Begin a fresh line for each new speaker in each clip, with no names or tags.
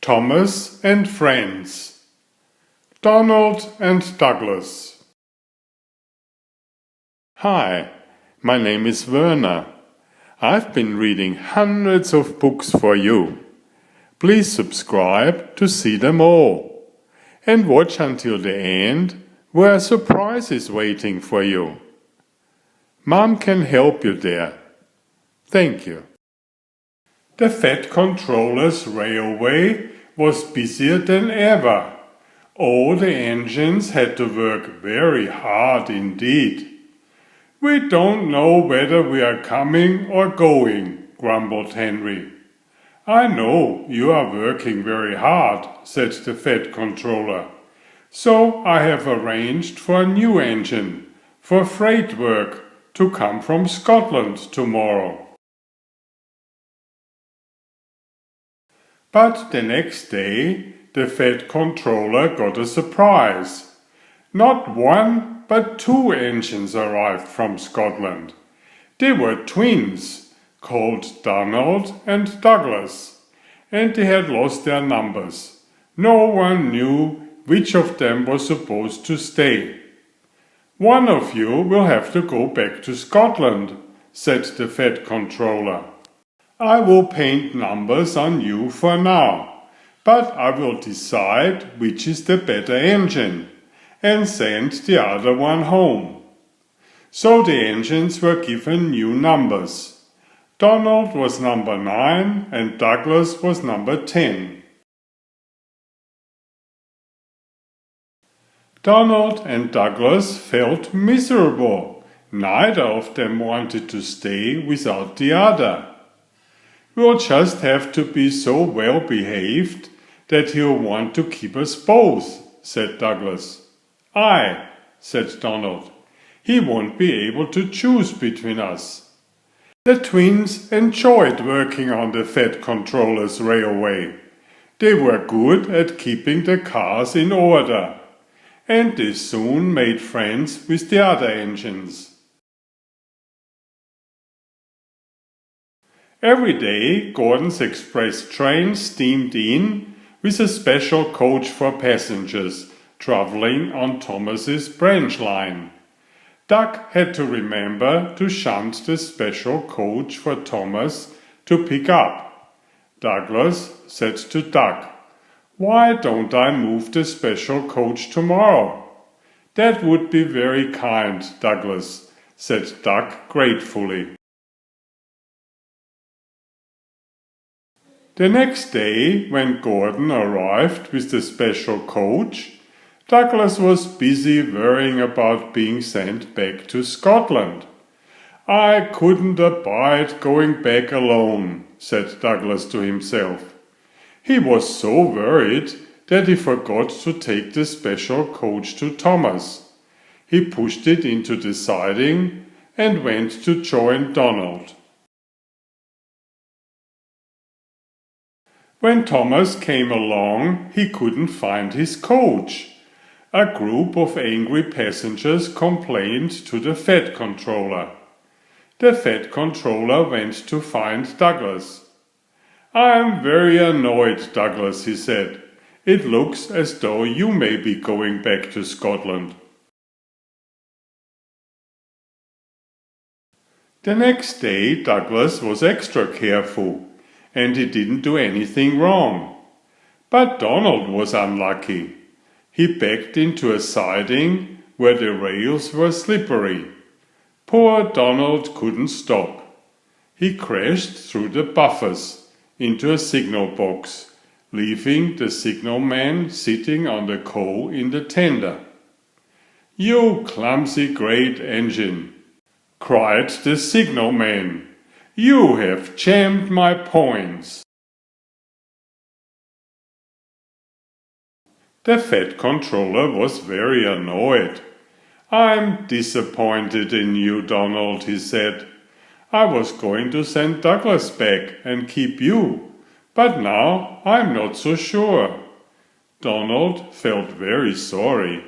Thomas and Friends. Donald and Douglas. Hi, my name is Werner. I've been reading hundreds of books for you. Please subscribe to see them all. And watch until the end, where a surprise is waiting for you. Mom can help you there. Thank you. The Fat Controller's railway was busier than ever. All the engines had to work very hard indeed. "We don't know whether we are coming or going," grumbled Henry. "I know you are working very hard," said the Fat Controller. "So I have arranged for a new engine, for freight work, to come from Scotland tomorrow." But the next day, the Fat Controller got a surprise. Not one, but two engines arrived from Scotland. They were twins, called Donald and Douglas, and they had lost their numbers. No one knew which of them was supposed to stay. "One of you will have to go back to Scotland," said the Fat Controller. "I will paint numbers on you for now, but I will decide which is the better engine and send the other one home." So the engines were given new numbers. Donald was number 9 and Douglas was number 10. Donald and Douglas felt miserable. Neither of them wanted to stay without the other. "We'll just have to be so well behaved that he'll want to keep us both," said Douglas. "Aye," said Donald. "He won't be able to choose between us." The twins enjoyed working on the Fat Controller's railway. They were good at keeping the cars in order, and they soon made friends with the other engines. Every day, Gordon's express train steamed in with a special coach for passengers traveling on Thomas's branch line. Doug had to remember to shunt the special coach for Thomas to pick up. Douglas said to Doug, "Why don't I move the special coach tomorrow?" "That would be very kind, Douglas," said Doug gratefully. The next day, when Gordon arrived with the special coach, Douglas was busy worrying about being sent back to Scotland. "I couldn't abide going back alone," said Douglas to himself. He was so worried that he forgot to take the special coach to Thomas. He pushed it into the siding and went to join Donald. When Thomas came along, he couldn't find his coach. A group of angry passengers complained to the Fat Controller. The Fat Controller went to find Douglas. "I'm very annoyed, Douglas," he said. "It looks as though you may be going back to Scotland." The next day, Douglas was extra careful, and he didn't do anything wrong. But Donald was unlucky. He backed into a siding where the rails were slippery. Poor Donald couldn't stop. He crashed through the buffers into a signal box, leaving the signalman sitting on the coal in the tender. "You clumsy great engine," cried the signalman. "You have jammed my points." The Fat Controller was very annoyed. "I'm disappointed in you, Donald," he said. "I was going to send Douglas back and keep you, but now I'm not so sure." Donald felt very sorry.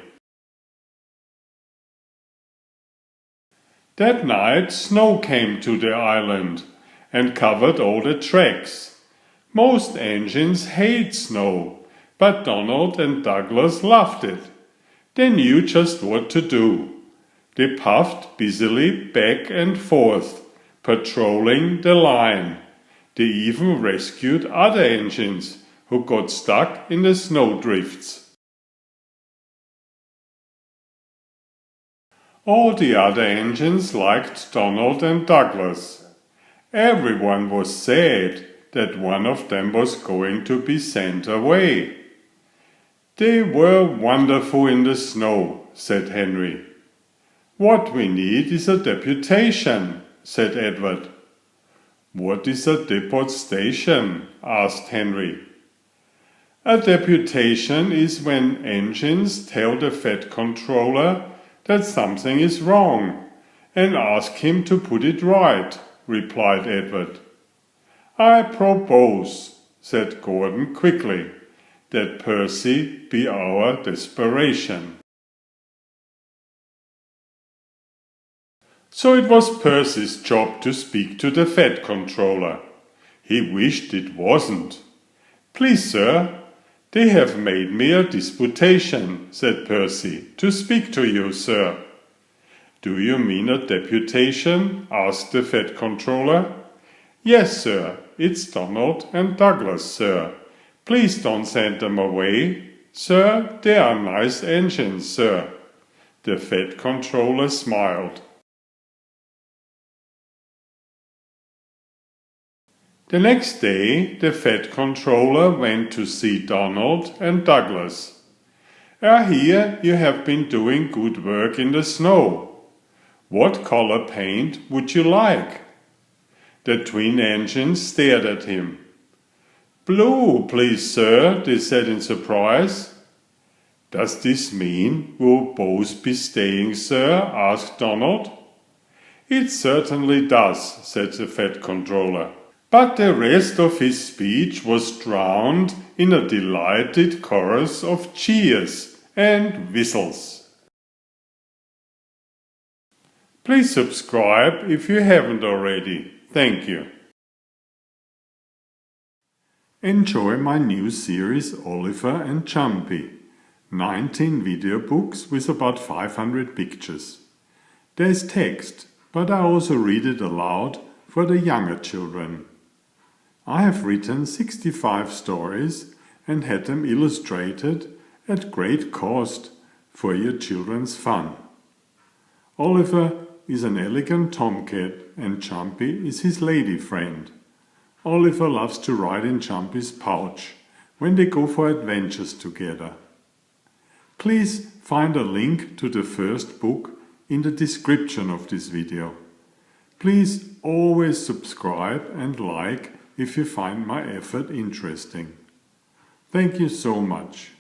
That night snow came to the island and covered all the tracks. Most engines hate snow, but Donald and Douglas loved it. They knew just what to do. They puffed busily back and forth, patrolling the line. They even rescued other engines who got stuck in the snowdrifts. All the other engines liked Donald and Douglas. Everyone was sad that one of them was going to be sent away. "They were wonderful in the snow," said Henry. "What we need is a deputation," said Edward. "What is a deportation?" asked Henry. "A deputation is when engines tell the Fed controller that something is wrong and ask him to put it right," replied Edward. "I propose," said Gordon quickly, "that Percy be our desperation." So it was Percy's job to speak to the Fed controller. He wished it wasn't. "Please, sir, they have made me a disputation," said Percy, "to speak to you, sir." "Do you mean a deputation?" asked the Fed controller. "Yes, sir, it's Donald and Douglas, sir. Please don't send them away. Sir, they are nice engines, sir." The Fed controller smiled. The next day, the Fed controller went to see Donald and Douglas. "I hear you have been doing good work in the snow. What color paint would you like?" The twin engines stared at him. "Blue, please, sir," they said in surprise. "Does this mean we'll both be staying, sir?" asked Donald. "It certainly does," said the Fed controller. But the rest of his speech was drowned in a delighted chorus of cheers and whistles. Please subscribe if you haven't already. Thank you. Enjoy my new series Oliver and Jumpy. 19 video books with about 500 pictures. There's text, but I also read it aloud for the younger children. I have written 65 stories and had them illustrated at great cost for your children's fun. Oliver is an elegant tomcat and Jumpy is his lady friend. Oliver loves to ride in Jumpy's pouch when they go for adventures together. Please find a link to the first book in the description of this video. Please always subscribe and like if you find my effort interesting. Thank you so much.